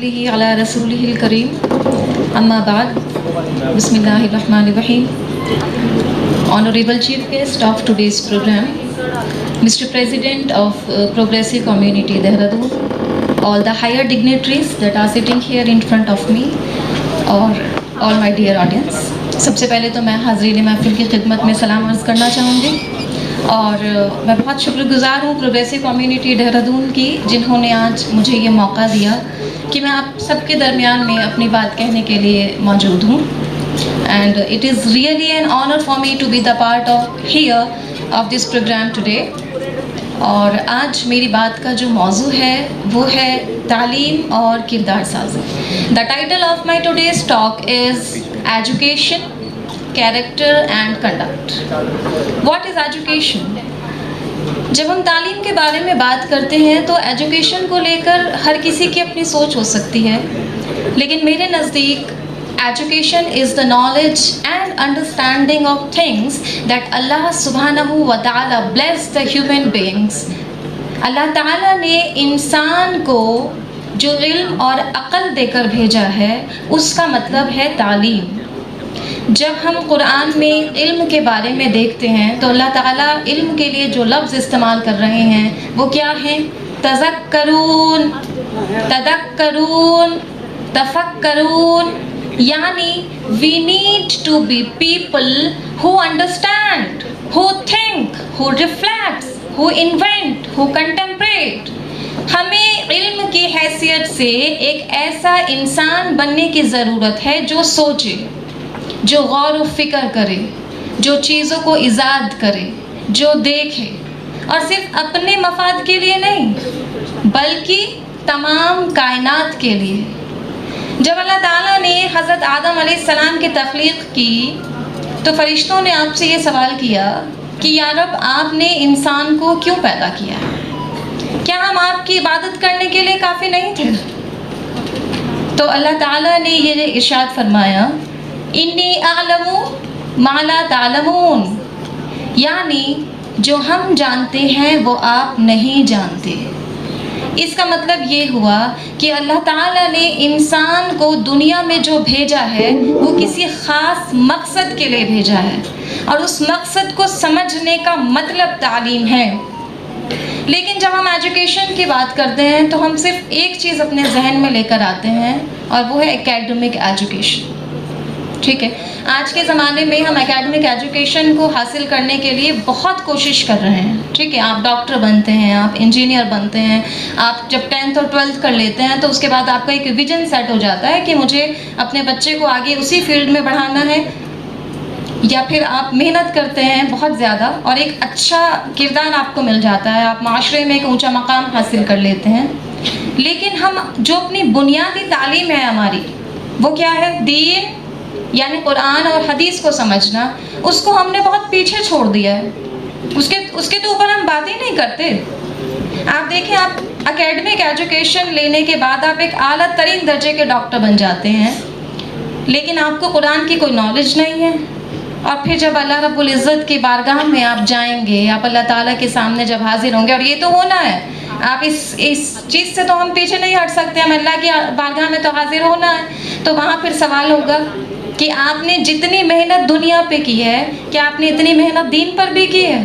وآلہ علی رسولہ الکریم اما بعد بسم اللہ الرحمن الرحیم. Honorable Chief Guest of today's program, Mr. President of Progressive Community Dehradun, all the higher dignitaries that are sitting here in front of me, اور all my dear audience. سب سے پہلے تو میں حاضرین محفل کی خدمت میں سلام عرض کرنا چاہوں گی اور میں بہت شکر گزار ہوں پروگریسو کمیونٹی دہرادون کی، جنہوں نے آج مجھے یہ موقع دیا کہ میں آپ سب کے درمیان میں اپنی بات کہنے کے لیے موجود ہوں. And it is really an honor for me to be the part of this program today. اور آج میری بات کا جو موضوع ہے وہ ہے تعلیم اور کردار سازی. The title of my today's talk is Education, Character and Conduct. What is education? جب ہم تعلیم کے بارے میں بات کرتے ہیں تو ایجوکیشن کو لے کر ہر کسی کی اپنی سوچ ہو سکتی ہے، لیکن میرے نزدیک Education is the knowledge and understanding of things that Allah subhanahu wa ta'ala blessed the human beings. اللہ تعالیٰ نے انسان کو جو علم اور عقل دے کر بھیجا ہے اس کا مطلب ہے تعلیم. جب ہم قرآن میں علم کے بارے میں دیکھتے ہیں تو اللہ تعالیٰ علم کے لیے جو لفظ استعمال کر رہے ہیں وہ کیا ہیں؟ تذکرون، تذکرون، تفکرون. یعنی we need to be people who understand, who think, who reflects, who invent, who contemplate. ہمیں علم کی حیثیت سے ایک ایسا انسان بننے کی ضرورت ہے جو سوچے، جو غور و فکر کرے، جو چیزوں کو ایجاد کرے، جو دیکھے، اور صرف اپنے مفاد کے لیے نہیں بلکہ تمام کائنات کے لیے. جب اللہ تعالیٰ نے حضرت آدم علیہ السلام کی تخلیق کی تو فرشتوں نے آپ سے یہ سوال کیا کہ یا رب آپ نے انسان کو کیوں پیدا کیا؟ کیا ہم آپ کی عبادت کرنے کے لیے کافی نہیں تھے؟ تو اللہ تعالیٰ نے یہ ارشاد فرمایا انی اعلم ما لا تعلمون، یعنی جو ہم جانتے ہیں وہ آپ نہیں جانتے. اس کا مطلب یہ ہوا کہ اللہ تعالیٰ نے انسان کو دنیا میں جو بھیجا ہے وہ کسی خاص مقصد کے لیے بھیجا ہے، اور اس مقصد کو سمجھنے کا مطلب تعلیم ہے. لیکن جب ہم ایجوکیشن کی بات کرتے ہیں تو ہم صرف ایک چیز اپنے ذہن میں لے کر آتے ہیں اور وہ ہے اکیڈمک ایجوکیشن. ٹھیک ہے، آج کے زمانے میں ہم اکیڈمک ایجوکیشن کو حاصل کرنے کے لیے بہت کوشش کر رہے ہیں. ٹھیک ہے، آپ ڈاکٹر بنتے ہیں، آپ انجینئر بنتے ہیں، آپ جب 10th اور 12th کر لیتے ہیں تو اس کے بعد آپ کا ایک ویژن سیٹ ہو جاتا ہے کہ مجھے اپنے بچے کو آگے اسی فیلڈ میں بڑھانا ہے، یا پھر آپ محنت کرتے ہیں بہت زیادہ اور ایک اچھا کردار آپ کو مل جاتا ہے، آپ معاشرے میں ایک اونچا مقام حاصل کر لیتے ہیں. لیکن ہم جو اپنی بنیادی تعلیم ہے ہماری وہ کیا ہے؟ دین، یعنی قرآن اور حدیث کو سمجھنا، اس کو ہم نے بہت پیچھے چھوڑ دیا ہے. اس کے تو اوپر ہم بات ہی نہیں کرتے. آپ دیکھیں، آپ اکیڈمک ایجوکیشن لینے کے بعد آپ ایک اعلیٰ ترین درجے کے ڈاکٹر بن جاتے ہیں، لیکن آپ کو قرآن کی کوئی نالج نہیں ہے. اور پھر جب اللہ رب العزت کی بارگاہ میں آپ جائیں گے، آپ اللہ تعالیٰ کے سامنے جب حاضر ہوں گے، اور یہ تو ہونا ہے، آپ اس چیز سے تو ہم پیچھے نہیں ہٹ سکتے، ہم اللہ کی بارگاہ میں تو حاضر ہونا ہے. تو وہاں پھر سوال ہوگا کہ آپ نے جتنی محنت دنیا پہ کی ہے کیا آپ نے اتنی محنت دین پر بھی کی ہے؟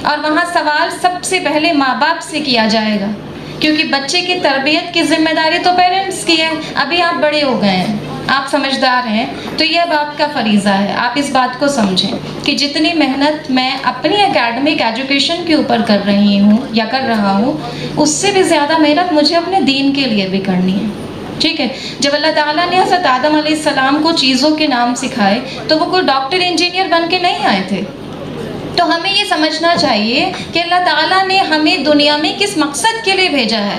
اور وہاں سوال سب سے پہلے ماں باپ سے کیا جائے گا، کیونکہ بچے کی تربیت کی ذمہ داری تو پیرنٹس کی ہے. ابھی آپ بڑے ہو گئے ہیں، آپ سمجھدار ہیں، تو یہ اب آپ کا فریضہ ہے آپ اس بات کو سمجھیں کہ جتنی محنت میں اپنی اکیڈمک ایجوکیشن کے اوپر کر رہی ہوں یا کر رہا ہوں، اس سے بھی زیادہ محنت مجھے اپنے دین کے لیے بھی کرنی ہے. ٹھیک ہے، جب اللہ تعالیٰ نے حضرت آدم علیہ السلام کو چیزوں کے نام سکھائے تو وہ کوئی ڈاکٹر انجینئر بن کے نہیں آئے تھے. تو ہمیں یہ سمجھنا چاہیے کہ اللہ تعالیٰ نے ہمیں دنیا میں کس مقصد کے لیے بھیجا ہے.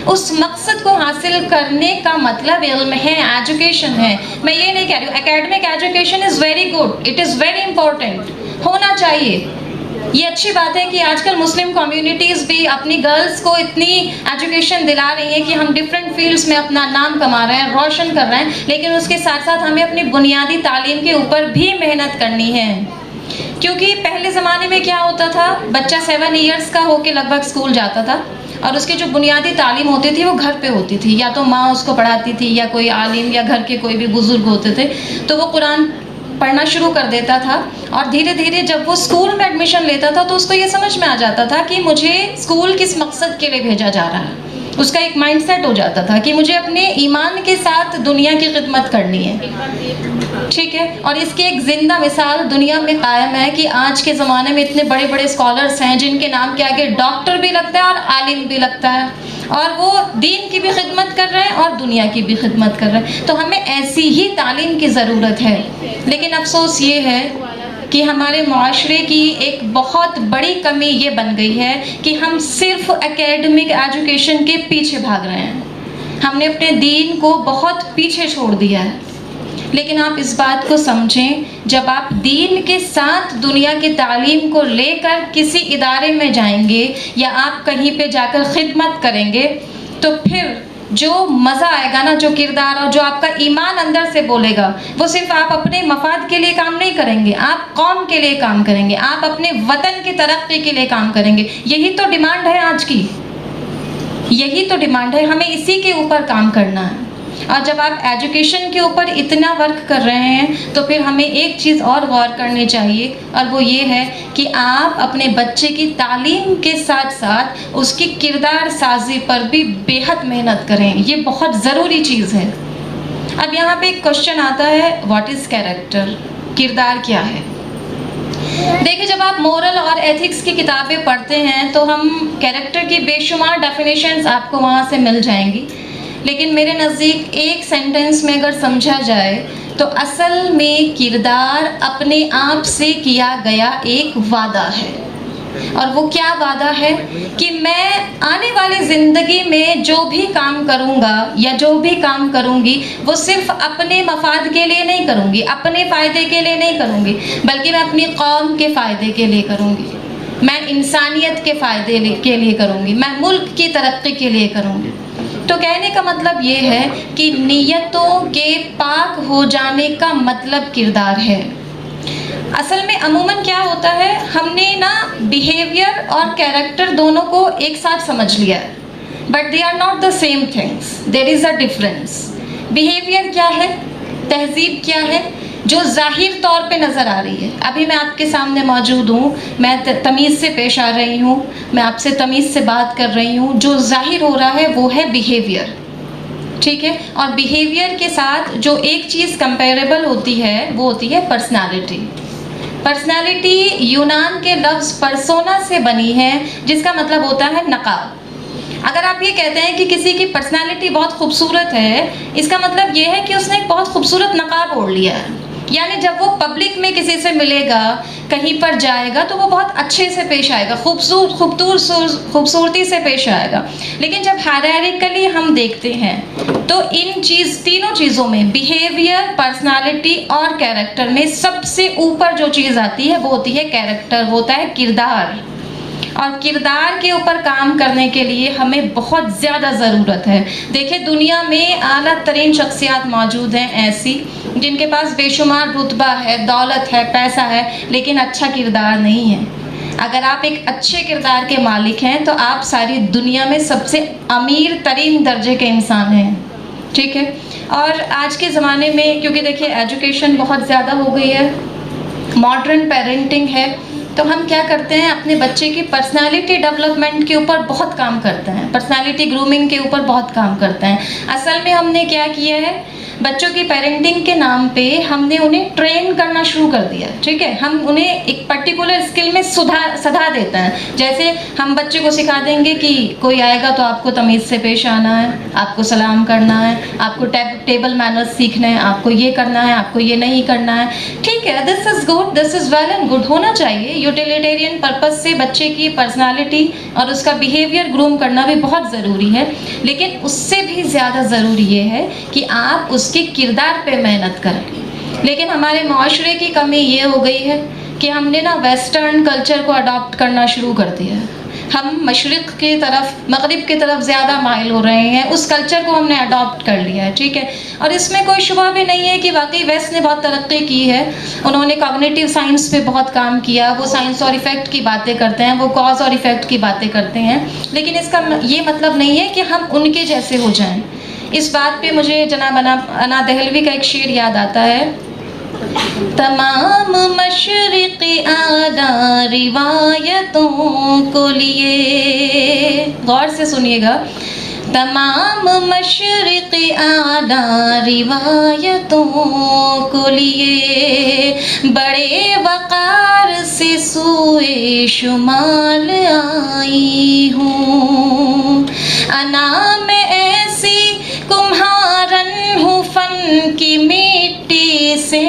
اس مقصد کو حاصل کرنے کا مطلب علم ہے، ایجوکیشن ہے. میں یہ نہیں کہہ رہی ہوں academic education is very good, it is very important, ہونا چاہیے. یہ اچھی بات ہے کہ آج کل مسلم کمیونٹیز بھی اپنی گرلز کو اتنی ایجوکیشن دلا رہی ہیں کہ ہم ڈفرینٹ فیلڈز میں اپنا نام کما رہے ہیں، روشن کر رہے ہیں، لیکن اس کے ساتھ ساتھ ہمیں اپنی بنیادی تعلیم کے اوپر بھی محنت کرنی ہے. کیونکہ پہلے زمانے میں کیا ہوتا تھا، بچہ 7 ایئرس کا ہو کے لگ بھگ اسکول جاتا تھا، اور اس کی جو بنیادی تعلیم ہوتی تھی وہ گھر پہ ہوتی تھی، یا تو ماں اس کو پڑھاتی تھی یا کوئی عالم یا گھر کے کوئی بھی بزرگ ہوتے تھے، تو وہ قرآن پڑھنا شروع کر دیتا تھا. اور دھیرے دھیرے جب وہ اسکول میں ایڈمیشن لیتا تھا تو اس کو یہ سمجھ میں آ جاتا تھا کہ مجھے اسکول کس مقصد کے لیے بھیجا جا رہا ہے. اس کا ایک مائنڈ سیٹ ہو جاتا تھا کہ مجھے اپنے ایمان کے ساتھ دنیا کی خدمت کرنی ہے. ٹھیک ہے. اور اس کی ایک زندہ مثال دنیا میں قائم ہے کہ آج کے زمانے میں اتنے بڑے بڑے اسکالرس ہیں جن کے نام کے آگے ڈاکٹر بھی لگتا ہے اور عالم بھی لگتا ہے، اور وہ دین کی بھی خدمت کر رہے ہیں اور دنیا کی بھی خدمت کر رہے ہیں. تو ہمیں ایسی ہی تعلیم کی ضرورت ہے. لیکن افسوس یہ ہے کہ ہمارے معاشرے کی ایک بہت بڑی کمی یہ بن گئی ہے کہ ہم صرف اکیڈمک ایجوکیشن کے پیچھے بھاگ رہے ہیں. ہم نے اپنے دین کو بہت پیچھے چھوڑ دیا ہے. لیکن آپ اس بات کو سمجھیں، جب آپ دین کے ساتھ دنیا کی تعلیم کو لے کر کسی ادارے میں جائیں گے یا آپ کہیں پہ جا کر خدمت کریں گے تو پھر جو مزہ آئے گا نا، جو کردار اور جو آپ کا ایمان اندر سے بولے گا، وہ صرف آپ اپنے مفاد کے لیے کام نہیں کریں گے، آپ قوم کے لیے کام کریں گے، آپ اپنے وطن کی ترقی کے لیے کام کریں گے. یہی تو ڈیمانڈ ہے آج کی، یہی تو ڈیمانڈ ہے. ہمیں اسی کے اوپر کام کرنا ہے. اور جب آپ ایجوکیشن کے اوپر اتنا ورک کر رہے ہیں تو پھر ہمیں ایک چیز اور غور کرنی چاہیے، اور وہ یہ ہے کہ آپ اپنے بچے کی تعلیم کے ساتھ ساتھ اس کی کردار سازی پر بھی بے حد محنت کریں. یہ بہت ضروری چیز ہے. اب یہاں پہ ایک کوشچن آتا ہے، واٹ از کیریکٹر؟ کردار کیا ہے؟ دیکھیں، جب آپ مورل اور ایتھکس کی کتابیں پڑھتے ہیں تو ہم کیریکٹر کی بے شمار ڈیفینیشنز آپ کو وہاں سے مل جائیں گی. لیکن میرے نزدیک ایک سینٹنس میں اگر سمجھا جائے تو اصل میں کردار اپنے آپ سے کیا گیا ایک وعدہ ہے. اور وہ کیا وعدہ ہے کہ میں آنے والی زندگی میں جو بھی کام کروں گا یا جو بھی کام کروں گی وہ صرف اپنے مفاد کے لیے نہیں کروں گی، اپنے فائدے کے لیے نہیں کروں گی، بلکہ میں اپنی قوم کے فائدے کے لیے کروں گی، میں انسانیت کے فائدے کے لیے کروں گی، میں ملک کی ترقی کے لیے کروں گی. تو کہنے کا مطلب یہ ہے کہ نیتوں کے پاک ہو جانے کا مطلب کردار ہے. اصل میں عموماً کیا ہوتا ہے، ہم نے نا بیہیویئر اور کیریکٹر دونوں کو ایک ساتھ سمجھ لیا ہے، but they are not the same things, there is a difference. Behaviour کیا ہے، تہذیب کیا ہے، جو ظاہر طور پہ نظر آ رہی ہے. ابھی میں آپ کے سامنے موجود ہوں، میں تمیز سے پیش آ رہی ہوں، میں آپ سے تمیز سے بات کر رہی ہوں، جو ظاہر ہو رہا ہے وہ ہے بیہیویئر. ٹھیک ہے. اور بیہیویئر کے ساتھ جو ایک چیز کمپیریبل ہوتی ہے وہ ہوتی ہے پرسنالٹی. پرسنالٹی یونان کے لفظ پرسونا سے بنی ہے، جس کا مطلب ہوتا ہے نقاب. اگر آپ یہ کہتے ہیں کہ کسی کی پرسنالٹی بہت خوبصورت ہے، اس کا مطلب یہ ہے کہ اس نے ایک بہت خوبصورت نقاب اوڑھ لیا ہے. یعنی جب وہ پبلک میں کسی سے ملے گا، کہیں پر جائے گا تو وہ بہت اچھے سے پیش آئے گا، خوبصورتی سے پیش آئے گا. لیکن جب ہائرارکلی ہم دیکھتے ہیں تو ان تینوں چیزوں میں، بیہیویئر، پرسنالٹی اور کیریکٹر میں سب سے اوپر جو چیز آتی ہے وہ ہوتی ہے کیریکٹر، ہوتا ہے کردار. اور کردار کے اوپر کام کرنے کے لیے ہمیں بہت زیادہ ضرورت ہے. دیکھیں، دنیا میں اعلیٰ ترین شخصیات موجود ہیں ایسی جن کے پاس بے شمار رتبہ ہے، دولت ہے، پیسہ ہے، لیکن اچھا کردار نہیں ہے. اگر آپ ایک اچھے کردار کے مالک ہیں تو آپ ساری دنیا میں سب سے امیر ترین درجے کے انسان ہیں. ٹھیک ہے. اور آج کے زمانے میں کیونکہ دیکھیں ایجوکیشن بہت زیادہ ہو گئی ہے، ماڈرن پیرنٹنگ ہے، تو ہم کیا کرتے ہیں، اپنے بچے کی پرسنالٹی ڈیولپمنٹ کے اوپر بہت کام کرتے ہیں، پرسنالٹی گرومنگ کے اوپر بہت کام کرتے ہیں. اصل میں ہم نے کیا کیا ہے، بچوں کی پیرنٹنگ کے نام پہ ہم نے انہیں ٹرین کرنا شروع کر دیا. ٹھیک ہے. ہم انہیں ایک پرٹیکولر اسکل میں سدھا دیتے ہیں. جیسے ہم بچے کو سکھا دیں گے کہ کوئی آئے گا تو آپ کو تمیز سے پیش آنا ہے، آپ کو سلام کرنا ہے، آپ کو ٹیبل مینرز سیکھنا ہے، آپ کو یہ کرنا ہے، آپ کو یہ نہیں کرنا ہے. ٹھیک ہے، this is good, this is well and good, ہونا چاہیے. یوٹیلیٹیرین پرپز سے بچے کی پرسنالٹی اور اس کا بیہیویئر گروم کرنا بھی بہت ضروری ہے. لیکن اس سے بھی زیادہ ضروری یہ ہے کہ آپ اس کے کردار پہ محنت کریں. لیکن ہمارے معاشرے کی کمی یہ ہو گئی ہے کہ ہم نے نا ویسٹرن کلچر کو اڈاپٹ کرنا شروع کر دیا ہے. ہم مشرق کی طرف مغرب کی طرف زیادہ مائل ہو رہے ہیں، اس کلچر کو ہم نے اڈاپٹ کر لیا ہے، ٹھیک ہے. اور اس میں کوئی شبہ بھی نہیں ہے کہ واقعی ویسٹ نے بہت ترقی کی ہے، انہوں نے کوگنیٹیو سائنس پہ بہت کام کیا، وہ سائنس اور ایفیکٹ کی باتیں کرتے ہیں، وہ کاز اور ایفیکٹ کی باتیں کرتے ہیں، لیکن اس کا یہ مطلب نہیں ہے کہ ہم ان کے جیسے ہو جائیں. اس بات پہ مجھے جناب انا دہلوی کا ایک شعر یاد آتا ہے. تمام مشرق اعلیٰ روایتوں کو لیے، غور سے سنیے گا، تمام مشرق اعلیٰ روایتوں کو لیے بڑے وقار سے سوئے شمال آئی ہوں. انا میں ایسی کمہارن ہوں فن کی مٹی سے،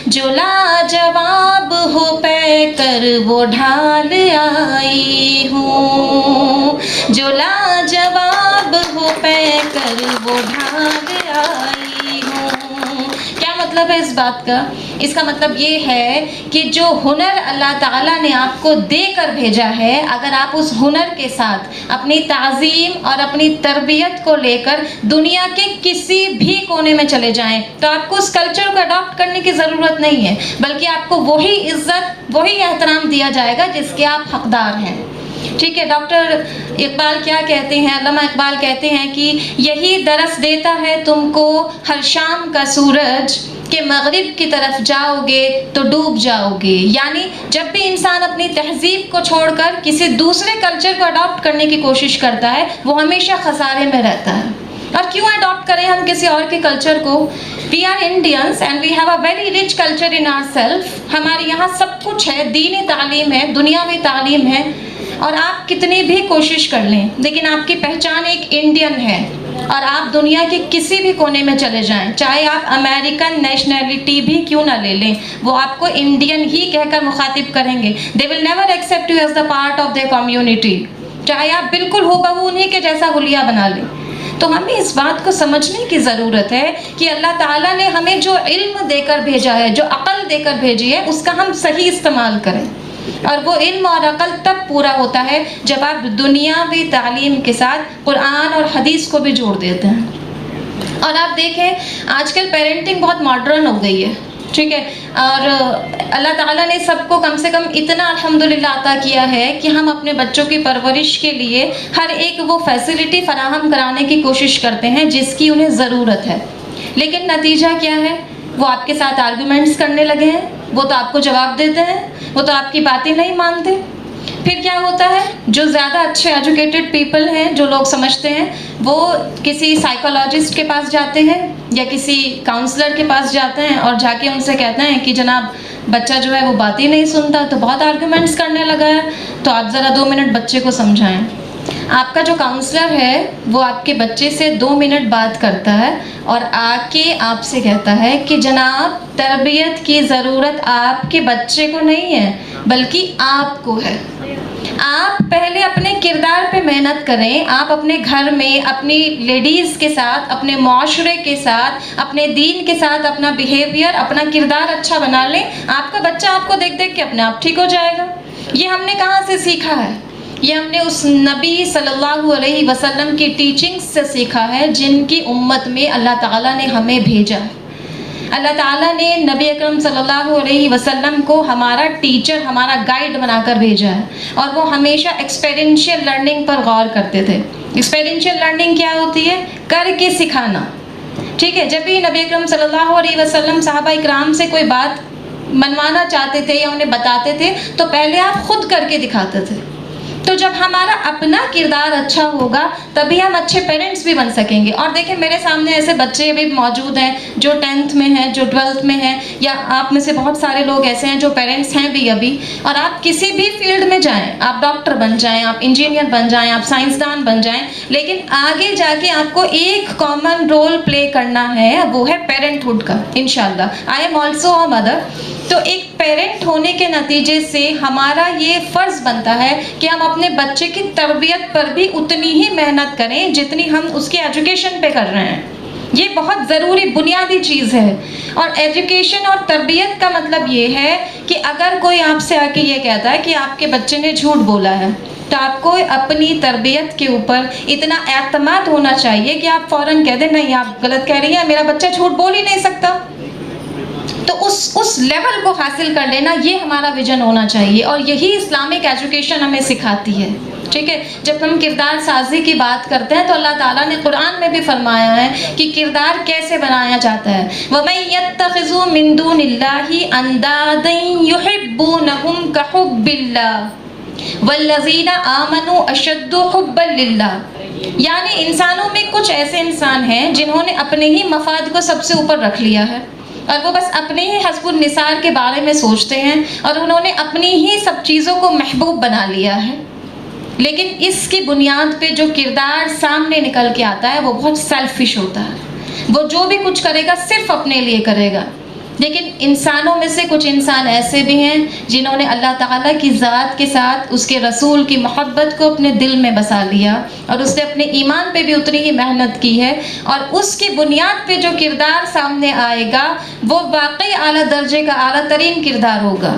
جو لاجواب ہو پے کر وہ ڈھال آئی ہوں، جو لاجواب ہو پے کر وہ ڈھال آئی ہوں. کیا مطلب ہے اس بات کا؟ اس کا مطلب یہ ہے کہ جو ہنر اللہ تعالیٰ نے آپ کو دے کر بھیجا ہے، اگر آپ اس ہنر کے ساتھ اپنی تعظیم اور اپنی تربیت کو لے کر دنیا کے کسی بھی کونے میں چلے جائیں تو آپ کو اس کلچر کو اڈاپٹ کرنے کی ضرورت نہیں ہے، بلکہ آپ کو وہی عزت وہی احترام دیا جائے گا جس کے آپ حقدار ہیں. ٹھیک ہے. ڈاکٹر اقبال کیا کہتے ہیں، علامہ اقبال کہتے ہیں کہ یہی درس دیتا ہے تم کو ہر شام کا سورج کہ مغرب کی طرف جاؤ گے تو ڈوب جاؤ گے. یعنی جب بھی انسان اپنی تہذیب کو چھوڑ کر کسی دوسرے کلچر کو اڈاپٹ کرنے کی کوشش کرتا ہے وہ ہمیشہ خسارے میں رہتا ہے. اور کیوں اڈاپٹ کریں ہم کسی اور کے کلچر کو؟ We are Indians and we have a very rich culture in ourself. ہمارے یہاں سب کچھ ہے، دینی تعلیم ہے، دنیاوی تعلیم ہے، اور آپ کتنی بھی کوشش کر لیں لیکن آپ کی پہچان ایک انڈین ہے. اور آپ دنیا کے کسی بھی کونے میں چلے جائیں، چاہے آپ امریکن نیشنلٹی بھی کیوں نہ لے لیں، وہ آپ کو انڈین ہی کہہ کر مخاطب کریں گے. They will never accept you as the part of their community, چاہے آپ بالکل ہو بہو انہیں کے جیسا حلیہ بنا لیں. تو ہمیں اس بات کو سمجھنے کی ضرورت ہے کہ اللہ تعالیٰ نے ہمیں جو علم دے کر بھیجا ہے، جو عقل دے کر بھیجی ہے، اس کا ہم صحیح استعمال کریں. اور وہ علم اور عقل تب پورا ہوتا ہے جب آپ دنیاوی تعلیم کے ساتھ قرآن اور حدیث کو بھی جوڑ دیتے ہیں. اور آپ دیکھیں آج کل پیرنٹنگ بہت ماڈرن ہو گئی ہے، ٹھیک ہے. اور اللہ تعالیٰ نے سب کو کم سے کم اتنا الحمدللہ عطا کیا ہے کہ ہم اپنے بچوں کی پرورش کے لیے ہر ایک وہ فیسلٹی فراہم کرانے کی کوشش کرتے ہیں جس کی انہیں ضرورت ہے. لیکن نتیجہ کیا ہے؟ وہ آپ کے ساتھ آرگومنٹس کرنے لگے ہیں، وہ تو آپ کو جواب دیتے ہیں، وہ تو آپ کی باتیں نہیں مانتے. پھر کیا ہوتا ہے؟ جو زیادہ اچھے ایجوکیٹڈ پیپل ہیں، جو لوگ سمجھتے ہیں، وہ کسی سائیکولوجسٹ کے پاس جاتے ہیں یا کسی کاؤنسلر کے پاس جاتے ہیں اور جا کے ان سے کہتے ہیں کہ جناب بچہ جو ہے وہ بات ہی نہیں سنتا، تو بہت آرگومنٹس کرنے لگا ہے، تو آپ ذرا 2 منٹ بچے کو سمجھائیں. آپ کا جو کاؤنسلر ہے وہ آپ کے بچے سے 2 منٹ بات کرتا ہے اور آ کے آپ سے کہتا ہے کہ جناب تربیت کی ضرورت آپ کے بچے کو نہیں ہے بلکہ آپ کو ہے. آپ پہلے اپنے کردار پہ محنت کریں. آپ اپنے گھر میں اپنی لیڈیز کے ساتھ، اپنے معاشرے کے ساتھ، اپنے دین کے ساتھ اپنا بیہیویئر، اپنا کردار اچھا بنا لیں. آپ کا بچہ آپ کو دیکھ دیکھ کے اپنے آپ ٹھیک ہو جائے گا. یہ ہم نے کہاں سے سیکھا ہے؟ یہ ہم نے اس نبی صلی اللہ علیہ وسلم کی ٹیچنگز سے سیکھا ہے جن کی امت میں اللہ تعالیٰ نے ہمیں بھیجا. اللہ تعالیٰ نے نبی اکرم صلی اللہ علیہ وسلم کو ہمارا ٹیچر، ہمارا گائیڈ بنا کر بھیجا ہے، اور وہ ہمیشہ ایکسپیرینشیل لرننگ پر غور کرتے تھے. ایکسپیرینشیل لرننگ کیا ہوتی ہے؟ کر کے سکھانا. ٹھیک ہے. جب بھی نبی اکرم صلی اللہ علیہ وسلم صحابہ اکرام سے کوئی بات منوانا چاہتے تھے یا انہیں بتاتے تھے تو پہلے آپ خود کر کے دکھاتے تھے. تو جب ہمارا اپنا کردار اچھا ہوگا تبھی ہم اچھے پیرنٹس بھی بن سکیں گے. اور دیکھیں میرے سامنے ایسے بچے بھی موجود ہیں جو 10th میں ہیں، جو 12th میں ہیں، یا آپ میں سے بہت سارے لوگ ایسے ہیں جو پیرنٹس ہیں بھی ابھی. اور آپ کسی بھی فیلڈ میں جائیں، آپ ڈاکٹر بن جائیں، آپ انجینئر بن جائیں، آپ سائنسدان بن جائیں، لیکن آگے جا کے آپ کو ایک کامن رول پلے کرنا ہے، وہ ہے پیرنٹ ہوڈ کا. انشاءاللہ I am also a mother. تو ایک پیرنٹ ہونے کے نتیجے سے ہمارا یہ فرض بنتا ہے کہ ہم اپنے بچے کی تربیت پر بھی اتنی ہی محنت کریں جتنی ہم اس کی ایجوکیشن پہ کر رہے ہیں. یہ بہت ضروری بنیادی چیز ہے. اور ایجوکیشن اور تربیت کا مطلب یہ ہے کہ اگر کوئی آپ سے آ کے یہ کہتا ہے کہ آپ کے بچے نے جھوٹ بولا ہے تو آپ کو اپنی تربیت کے اوپر اتنا اعتماد ہونا چاہیے کہ آپ فوراً کہہ دیں نہیں آپ غلط کہہ رہی ہیں, میرا بچہ جھوٹ بول ہی نہیں سکتا. تو اس لیول کو حاصل کر لینا یہ ہمارا ویژن ہونا چاہیے, اور یہی اسلامک ایجوکیشن ہمیں سکھاتی ہے. ٹھیک ہے, جب ہم کردار سازی کی بات کرتے ہیں تو اللہ تعالیٰ نے قرآن میں بھی فرمایا ہے کہ کردار کیسے بنایا جاتا ہے. وَمَن يَتَّخِذُ مِن دُونِ اللَّهِ أَندَادًا يُحِبُّونَهُمْ كَحُبِّ اللَّهِ وَالَّذِينَ آمَنُوا أَشَدُّ حُبًّا لِلَّهِ. یعنی انسانوں میں کچھ ایسے انسان ہیں جنہوں نے اپنے ہی مفاد کو سب سے اوپر رکھ لیا ہے, اور وہ بس اپنے ہی حسب النثار کے بارے میں سوچتے ہیں, اور انہوں نے اپنی ہی سب چیزوں کو محبوب بنا لیا ہے. لیکن اس کی بنیاد پہ جو کردار سامنے نکل کے آتا ہے وہ بہت سیلفش ہوتا ہے. وہ جو بھی کچھ کرے گا صرف اپنے لیے کرے گا. لیکن انسانوں میں سے کچھ انسان ایسے بھی ہیں جنہوں نے اللہ تعالیٰ کی ذات کے ساتھ اس کے رسول کی محبت کو اپنے دل میں بسا لیا, اور اس نے اپنے ایمان پہ بھی اتنی ہی محنت کی ہے, اور اس کی بنیاد پہ جو کردار سامنے آئے گا وہ واقعی اعلیٰ درجے کا اعلیٰ ترین کردار ہوگا.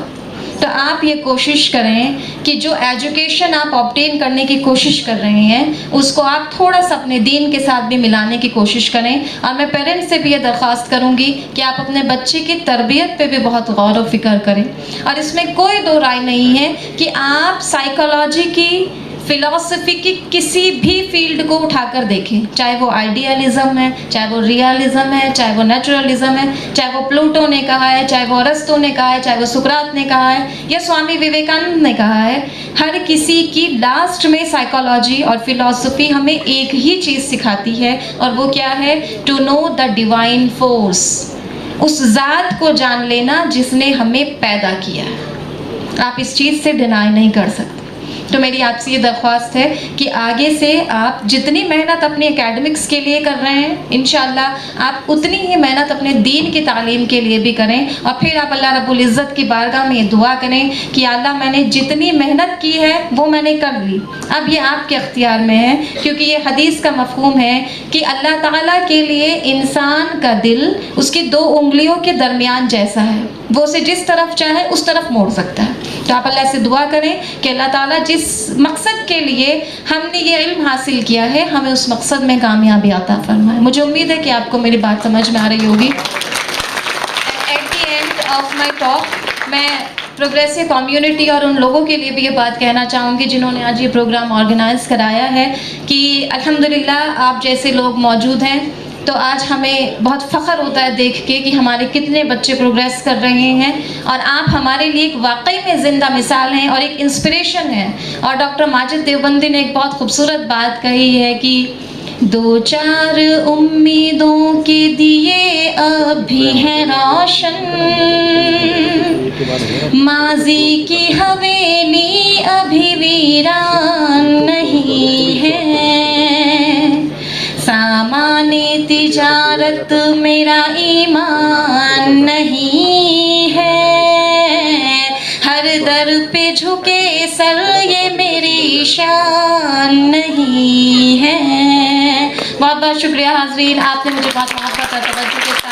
تو آپ یہ کوشش کریں کہ جو ایجوکیشن آپ آبٹین کرنے کی کوشش کر رہے ہیں اس کو آپ تھوڑا سا اپنے دین کے ساتھ بھی ملانے کی کوشش کریں. اور میں پیرنٹس سے بھی یہ درخواست کروں گی کہ آپ اپنے بچے کی تربیت پہ بھی بہت غور و فکر کریں. اور اس میں کوئی دو رائے نہیں ہے کہ آپ سائیکالوجی کی, فلاسفی کی کسی بھی فیلڈ کو اٹھا کر دیکھیں, چاہے وہ آئیڈیالزم ہے, چاہے وہ ریالزم ہے, چاہے وہ نیچرلزم ہے, چاہے وہ پلوٹو نے کہا ہے, چاہے وہ ارسطو نے کہا ہے, چاہے وہ سقراط نے کہا ہے, یا سوامی وویکانند نے کہا ہے. ہر کسی کی لاسٹ میں سائیکالوجی اور فلاسفی ہمیں ایک ہی چیز سکھاتی ہے, اور وہ کیا ہے؟ To know the divine force, اس ذات کو جان لینا جس نے ہمیں پیدا کیا ہے. آپ اس چیز سے ڈینائی نہیں کر سکتے. تو میری آپ سے یہ درخواست ہے کہ آگے سے آپ جتنی محنت اپنی اکیڈمکس کے لیے کر رہے ہیں انشاءاللہ آپ اتنی ہی محنت اپنے دین کی تعلیم کے لیے بھی کریں, اور پھر آپ اللہ رب العزت کی بارگاہ میں یہ دعا کریں کہ اللہ میں نے جتنی محنت کی ہے وہ میں نے کر لی, اب یہ آپ کے اختیار میں ہے. کیونکہ یہ حدیث کا مفہوم ہے کہ اللہ تعالیٰ کے لیے انسان کا دل اس کی 2 انگلیوں کے درمیان جیسا ہے, وہ اسے جس طرف چاہے اس طرف موڑ سکتا ہے. تو آپ اللہ سے دعا کریں کہ اللہ تعالیٰ جس مقصد کے لیے ہم نے یہ علم حاصل کیا ہے ہمیں اس مقصد میں کامیابی عطا فرمائے. مجھے امید ہے کہ آپ کو میری بات سمجھ میں آ رہی ہوگی. At the end of my talk میں پروگریسو کمیونٹی اور ان لوگوں کے لیے بھی یہ بات کہنا چاہوں گی جنہوں نے آج یہ پروگرام آرگنائز کرایا ہے کہ الحمدللہ آپ جیسے لوگ موجود ہیں, تو آج ہمیں بہت فخر ہوتا ہے دیکھ کے کہ ہمارے کتنے بچے پروگریس کر رہے ہیں, اور آپ ہمارے لیے ایک واقعی میں زندہ مثال ہیں اور ایک انسپریشن ہے. اور ڈاکٹر ماجد دیوبندی نے ایک بہت خوبصورت بات کہی ہے کہ 2-4 امیدوں کے دیے اب بھی ہیں روشن, ماضی کی حویلی ابھی ویران نہیں ہے, سامان تجارت میرا ایمان نہیں ہے, ہر در پہ جھکے سر یہ میری شان نہیں ہے. بہت بہت شکریہ حاضرین, آپ نے مجھے بہت محبت اور توجہ کے ساتھ